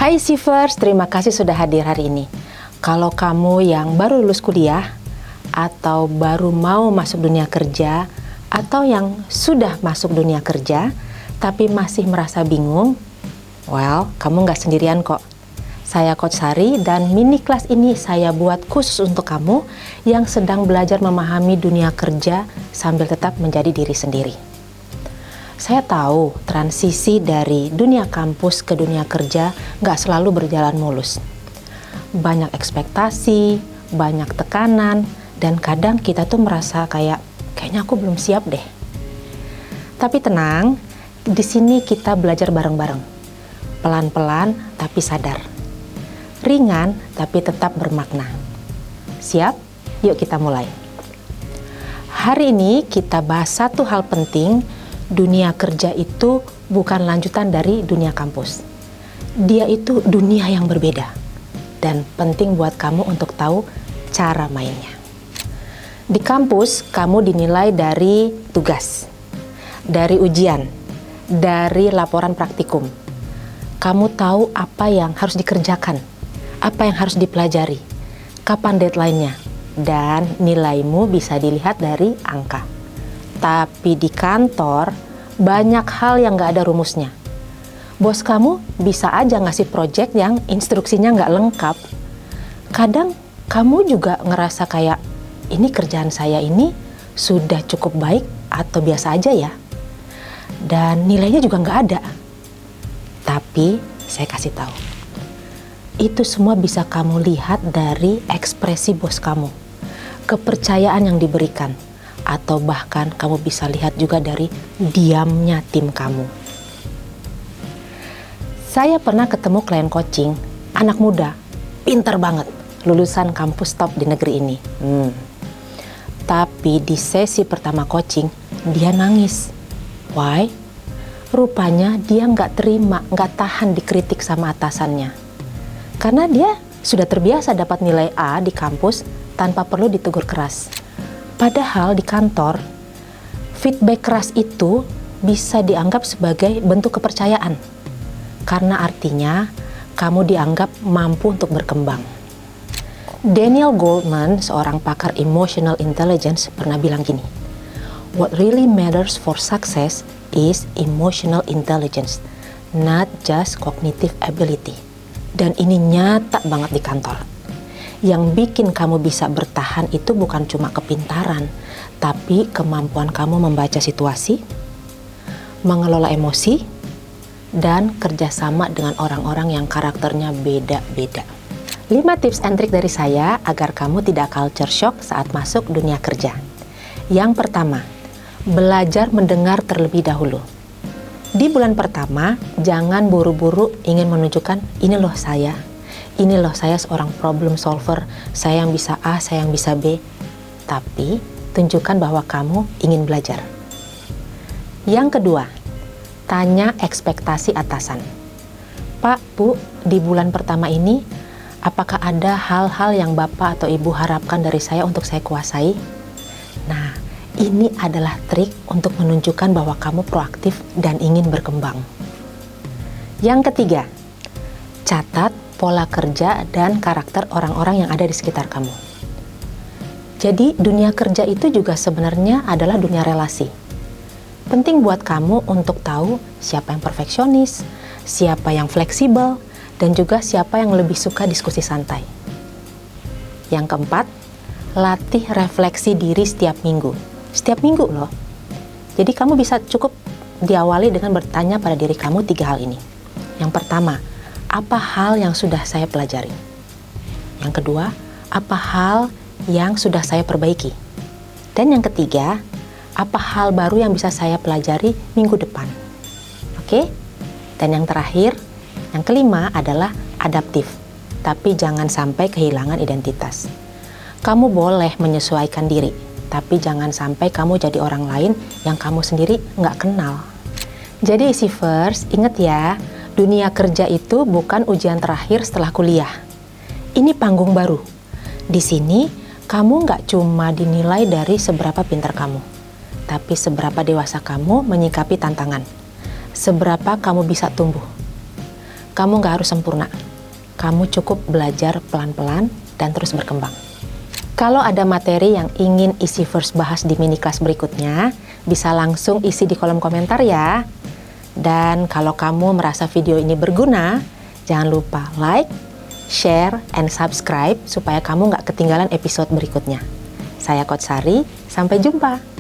Hai Sivers, terima kasih sudah hadir hari ini. Kalau kamu yang baru lulus kuliah, atau baru mau masuk dunia kerja, atau yang sudah masuk dunia kerja, tapi masih merasa bingung, well, kamu nggak sendirian kok. Saya Coach Sari dan mini kelas ini saya buat khusus untuk kamu yang sedang belajar memahami dunia kerja sambil tetap menjadi diri sendiri. Saya tahu transisi dari dunia kampus ke dunia kerja nggak selalu berjalan mulus. Banyak ekspektasi, banyak tekanan, dan kadang kita tuh merasa kayaknya aku belum siap deh. Tapi tenang, di sini kita belajar bareng-bareng. Pelan-pelan tapi sadar. Ringan tapi tetap bermakna. Siap? Yuk kita mulai. Hari ini kita bahas satu hal penting. Dunia kerja itu bukan lanjutan dari dunia kampus. Dia itu dunia yang berbeda. Dan penting buat kamu untuk tahu cara mainnya. Di kampus, kamu dinilai dari tugas, dari ujian, dari laporan praktikum. Kamu tahu apa yang harus dikerjakan, apa yang harus dipelajari, kapan deadline-nya, dan nilaimu bisa dilihat dari angka. Tapi di kantor, banyak hal yang nggak ada rumusnya. Bos kamu bisa aja ngasih project yang instruksinya nggak lengkap. Kadang kamu juga ngerasa kayak, ini kerjaan saya ini sudah cukup baik atau biasa aja ya. Dan nilainya juga nggak ada. Tapi saya kasih tahu, itu semua bisa kamu lihat dari ekspresi bos kamu, kepercayaan yang diberikan, atau bahkan kamu bisa lihat juga dari diamnya tim kamu. Saya pernah ketemu klien coaching, anak muda, pintar banget, lulusan kampus top di negeri ini. Tapi di sesi pertama coaching, dia nangis. Why? Rupanya dia nggak terima, nggak tahan dikritik sama atasannya. Karena dia sudah terbiasa dapat nilai A di kampus tanpa perlu ditegur keras. Padahal di kantor, feedback keras itu bisa dianggap sebagai bentuk kepercayaan. Karena artinya kamu dianggap mampu untuk berkembang. Daniel Goleman, seorang pakar emotional intelligence, pernah bilang gini, "What really matters for success is emotional intelligence, not just cognitive ability." Dan ini nyata banget di kantor. Yang bikin kamu bisa bertahan itu bukan cuma kepintaran, tapi kemampuan kamu membaca situasi, mengelola emosi, dan kerjasama dengan orang-orang yang karakternya beda-beda. 5 tips and trik dari saya agar kamu tidak culture shock saat masuk dunia kerja. Yang pertama, belajar mendengar terlebih dahulu. Di bulan pertama, jangan buru-buru ingin menunjukkan, ini loh saya. Ini loh saya seorang problem solver, saya yang bisa A, saya yang bisa B. Tapi tunjukkan bahwa kamu ingin belajar. Yang kedua, tanya ekspektasi atasan. Pak, Bu, di bulan pertama ini, apakah ada hal-hal yang Bapak atau Ibu harapkan dari saya untuk saya kuasai? Nah, ini adalah trik untuk menunjukkan bahwa kamu proaktif dan ingin berkembang. Yang ketiga, catat pola kerja dan karakter orang-orang yang ada di sekitar kamu. Jadi dunia kerja itu juga sebenarnya adalah dunia relasi. Penting buat kamu untuk tahu siapa yang perfeksionis, siapa yang fleksibel, dan juga siapa yang lebih suka diskusi santai. Yang keempat, latih refleksi diri setiap minggu. Setiap minggu loh. Jadi kamu bisa cukup diawali dengan bertanya pada diri kamu 3 hal ini. Yang pertama, apa hal yang sudah saya pelajari? Yang kedua, apa hal yang sudah saya perbaiki? Dan yang ketiga, apa hal baru yang bisa saya pelajari minggu depan? Oke? Dan yang terakhir, yang kelima adalah adaptif. Tapi jangan sampai kehilangan identitas. Kamu boleh menyesuaikan diri, tapi jangan sampai kamu jadi orang lain yang kamu sendiri nggak kenal. Jadi Sivers, ingat ya, dunia kerja itu bukan ujian terakhir setelah kuliah. Ini panggung baru. Di sini, kamu nggak cuma dinilai dari seberapa pintar kamu, tapi seberapa dewasa kamu menyikapi tantangan. Seberapa kamu bisa tumbuh. kamu nggak harus sempurna. Kamu cukup belajar pelan-pelan dan terus berkembang. Kalau ada materi yang ingin isi first bahas di mini kelas berikutnya, bisa langsung isi di kolom komentar ya. Dan kalau kamu merasa video ini berguna, jangan lupa like, share, and subscribe supaya kamu nggak ketinggalan episode berikutnya. Saya Coach Sari, sampai jumpa.